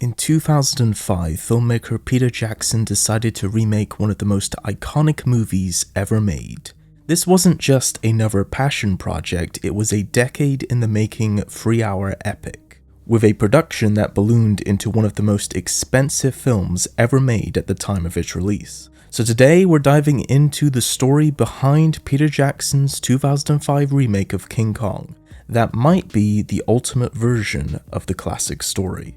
In 2005, filmmaker Peter Jackson decided to remake one of the most iconic movies ever made. This wasn't just another passion project, it was a decade in the making 3-hour epic, with a production that ballooned into one of the most expensive films ever made at the time of its release. So today we're diving into the story behind Peter Jackson's 2005 remake of King Kong, that might be the ultimate version of the classic story.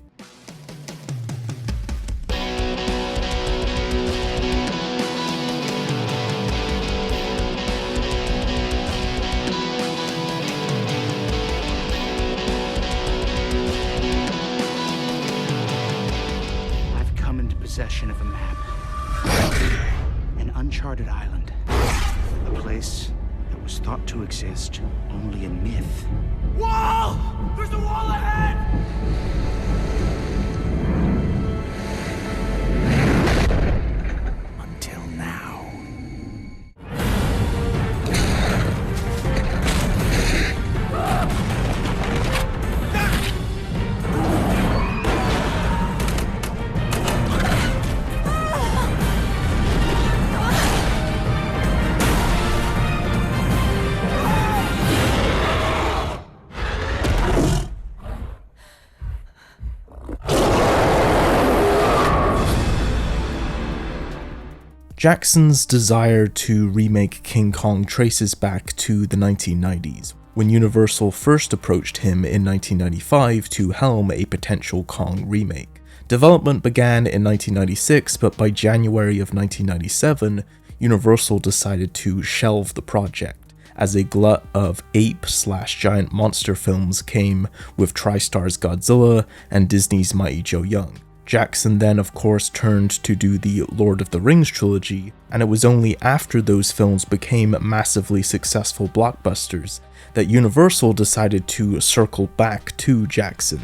Possession of a map. An uncharted island. A place that was thought to exist only in myth. Wall! There's a wall ahead! Until now. Jackson's desire to remake King Kong traces back to the 1990s, when Universal first approached him in 1995 to helm a potential Kong remake. Development began in 1996, but by January of 1997, Universal decided to shelve the project, as a glut of ape/giant monster films came with TriStar's Godzilla and Disney's Mighty Joe Young. Jackson then of course turned to do the Lord of the Rings trilogy, and it was only after those films became massively successful blockbusters that Universal decided to circle back to Jackson.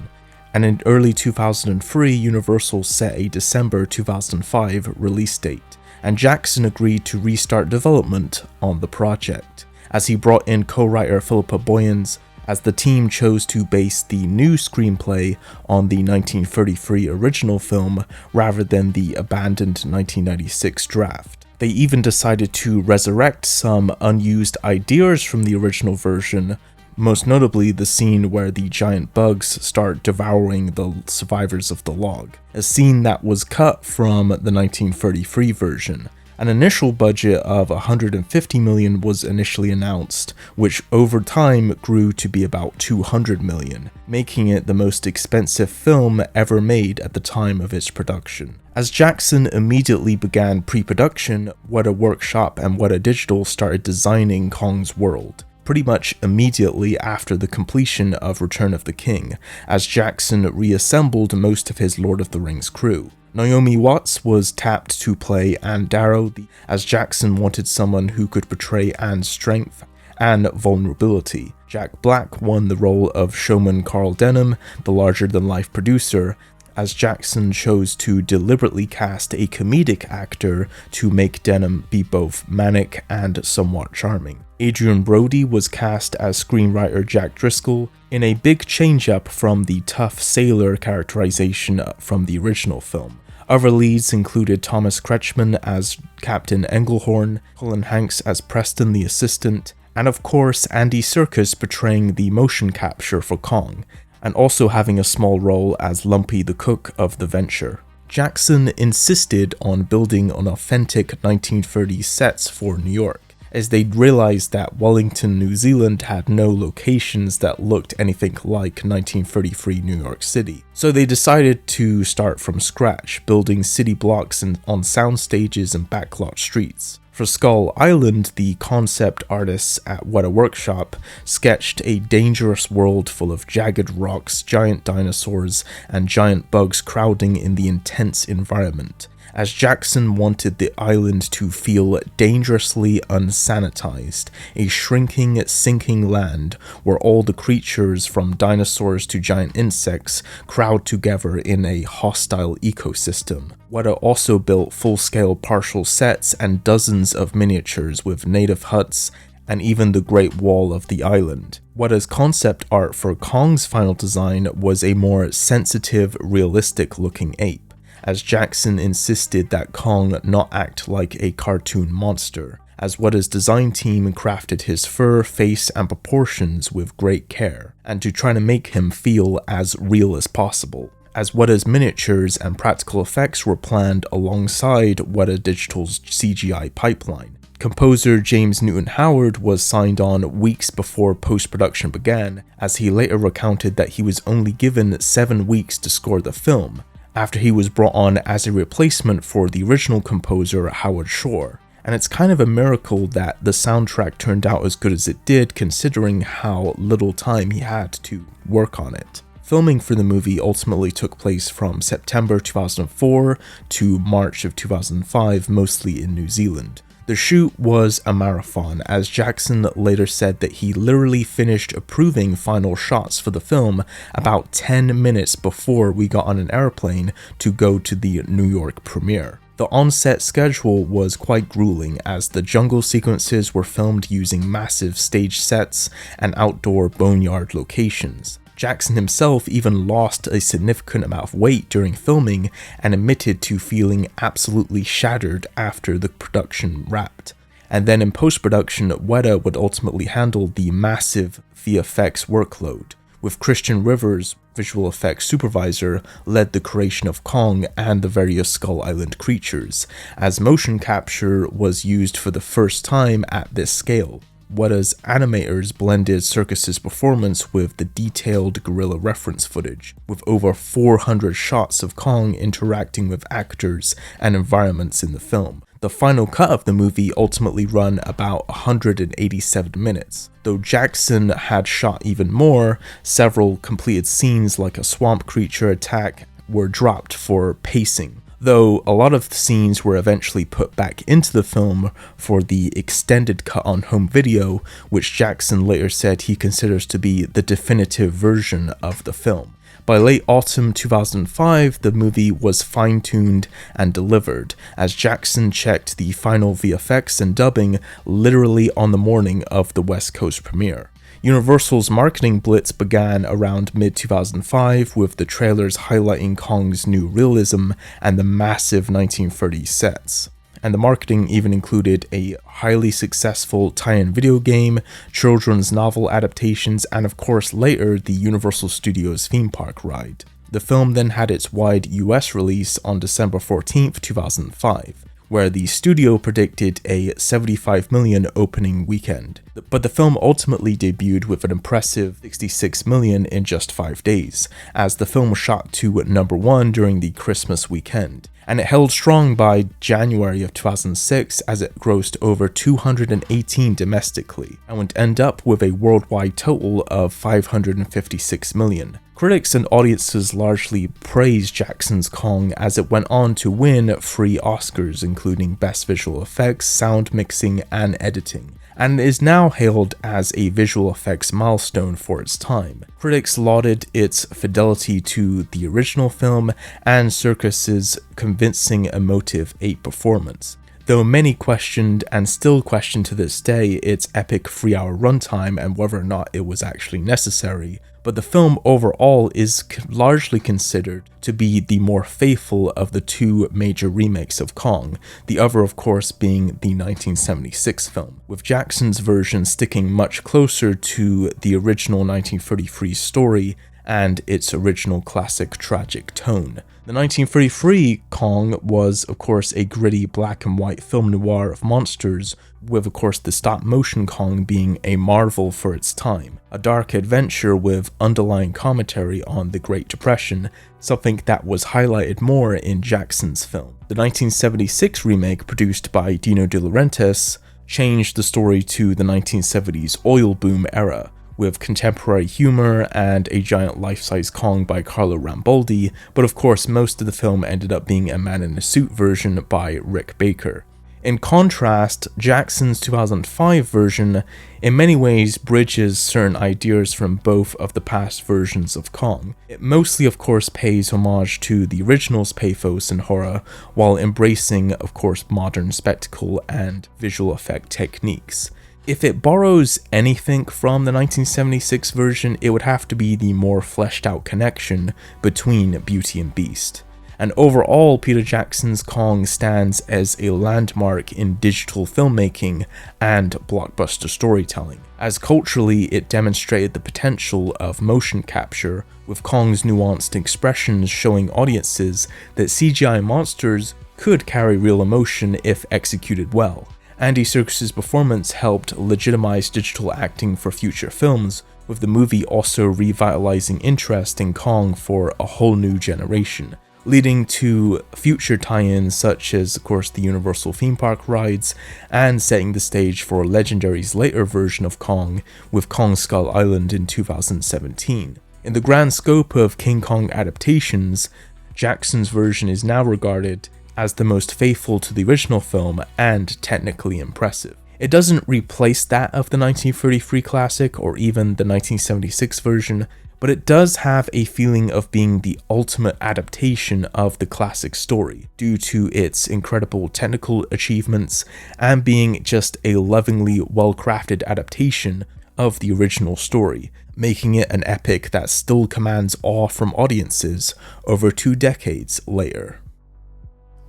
And in early 2003, Universal set a December 2005 release date, and Jackson agreed to restart development on the project, as he brought in co-writer Philippa Boyens, as the team chose to base the new screenplay on the 1933 original film rather than the abandoned 1996 draft. They even decided to resurrect some unused ideas from the original version, most notably the scene where the giant bugs start devouring the survivors of the log, a scene that was cut from the 1933 version. An initial budget of $150 million was initially announced, which over time grew to be about $200 million, making it the most expensive film ever made at the time of its production. As Jackson immediately began pre-production, Weta Workshop and Weta Digital started designing Kong's world, pretty much immediately after the completion of Return of the King, as Jackson reassembled most of his Lord of the Rings crew. Naomi Watts was tapped to play Anne Darrow, as Jackson wanted someone who could portray Anne's strength and vulnerability. Jack Black won the role of showman Carl Denham, the larger-than-life producer, as Jackson chose to deliberately cast a comedic actor to make Denham be both manic and somewhat charming. Adrian Brody was cast as screenwriter Jack Driscoll, in a big change-up from the tough sailor characterization from the original film. Other leads included Thomas Kretschmann as Captain Englehorn, Colin Hanks as Preston the assistant, and of course Andy Serkis portraying the motion capture for Kong, and also having a small role as Lumpy the cook of the venture. Jackson insisted on building on authentic 1930s sets for New York, as they'd realized that Wellington, New Zealand had no locations that looked anything like 1933 New York City. So they decided to start from scratch, building city blocks on sound stages and backlot streets. For Skull Island, the concept artists at Weta Workshop sketched a dangerous world full of jagged rocks, giant dinosaurs, and giant bugs crowding in the intense environment, as Jackson wanted the island to feel dangerously unsanitized, a shrinking, sinking land where all the creatures from dinosaurs to giant insects crowd together in a hostile ecosystem. Weta also built full-scale partial sets and dozens of miniatures with native huts and even the Great Wall of the island. Weta's concept art for Kong's final design was a more sensitive, realistic-looking ape, as Jackson insisted that Kong not act like a cartoon monster, as Weta's design team crafted his fur, face, and proportions with great care, and to try to make him feel as real as possible, as Weta's miniatures and practical effects were planned alongside Weta Digital's CGI pipeline. Composer James Newton Howard was signed on weeks before post-production began, as he later recounted that he was only given 7 weeks to score the film, after he was brought on as a replacement for the original composer Howard Shore. And it's kind of a miracle that the soundtrack turned out as good as it did, considering how little time he had to work on it. Filming for the movie ultimately took place from September 2004 to March of 2005, mostly in New Zealand. The shoot was a marathon, as Jackson later said that he literally finished approving final shots for the film about 10 minutes before we got on an airplane to go to the New York premiere. The on-set schedule was quite grueling, as the jungle sequences were filmed using massive stage sets and outdoor boneyard locations. Jackson himself even lost a significant amount of weight during filming and admitted to feeling absolutely shattered after the production wrapped. And then in post-production, Weta would ultimately handle the massive VFX workload, with Christian Rivers, visual effects supervisor, led the creation of Kong and the various Skull Island creatures, as motion capture was used for the first time at this scale. Weta's animators blended Circus's performance with the detailed guerrilla reference footage, with over 400 shots of Kong interacting with actors and environments in the film. The final cut of the movie ultimately run about 187 minutes. Though Jackson had shot even more, several completed scenes like a swamp creature attack were dropped for pacing, though a lot of the scenes were eventually put back into the film for the extended cut on home video, which Jackson later said he considers to be the definitive version of the film. By late autumn 2005, the movie was fine-tuned and delivered, as Jackson checked the final VFX and dubbing literally on the morning of the West Coast premiere. Universal's marketing blitz began around mid-2005, with the trailers highlighting Kong's new realism and the massive 1930s sets. And the marketing even included a highly successful tie-in video game, children's novel adaptations, and of course later the Universal Studios theme park ride. The film then had its wide US release on December 14, 2005. Where the studio predicted a $75 million opening weekend. But the film ultimately debuted with an impressive $66 million in just 5 days, as the film shot to #1 during the Christmas weekend. And it held strong by January of 2006, as it grossed over 218 domestically, and would end up with a worldwide total of $556 million. Critics and audiences largely praised Jackson's Kong, as it went on to win 3 Oscars, including Best Visual Effects, Sound Mixing, and Editing, and is now hailed as a visual effects milestone for its time. Critics lauded its fidelity to the original film and Circus's convincing emotive ape performance, though many questioned, and still question to this day, its epic 3-hour runtime and whether or not it was actually necessary. But the film overall is largely considered to be the more faithful of the 2 major remakes of Kong, the other of course being the 1976 film, with Jackson's version sticking much closer to the original 1933 story and its original classic tragic tone. The 1933 Kong was of course a gritty black and white film noir of monsters, with of course the stop motion Kong being a marvel for its time, a dark adventure with underlying commentary on the Great Depression, something that was highlighted more in Jackson's film. The 1976 remake, produced by Dino De Laurentiis, changed the story to the 1970s oil boom era, with contemporary humor and a giant life-size Kong by Carlo Rambaldi, but of course most of the film ended up being a man-in-a-suit version by Rick Baker. In contrast, Jackson's 2005 version in many ways bridges certain ideas from both of the past versions of Kong. It mostly of course pays homage to the original's pathos and horror, while embracing of course modern spectacle and visual effect techniques. If it borrows anything from the 1976 version, it would have to be the more fleshed out connection between Beauty and Beast. And overall, Peter Jackson's Kong stands as a landmark in digital filmmaking and blockbuster storytelling, as culturally it demonstrated the potential of motion capture, with Kong's nuanced expressions showing audiences that CGI monsters could carry real emotion if executed well. Andy Serkis's performance helped legitimize digital acting for future films, with the movie also revitalizing interest in Kong for a whole new generation, leading to future tie-ins such as, of course, the Universal theme park rides, and setting the stage for Legendary's later version of Kong with Kong Skull Island in 2017. In the grand scope of King Kong adaptations, Jackson's version is now regarded as the most faithful to the original film and technically impressive. It doesn't replace that of the 1933 classic or even the 1976 version, but it does have a feeling of being the ultimate adaptation of the classic story, due to its incredible technical achievements and being just a lovingly well-crafted adaptation of the original story, making it an epic that still commands awe from audiences over 2 decades later.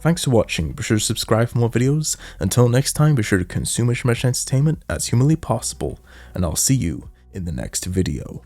Thanks for watching, be sure to subscribe for more videos. Until next time, be sure to consume as much entertainment as humanly possible, and I'll see you in the next video.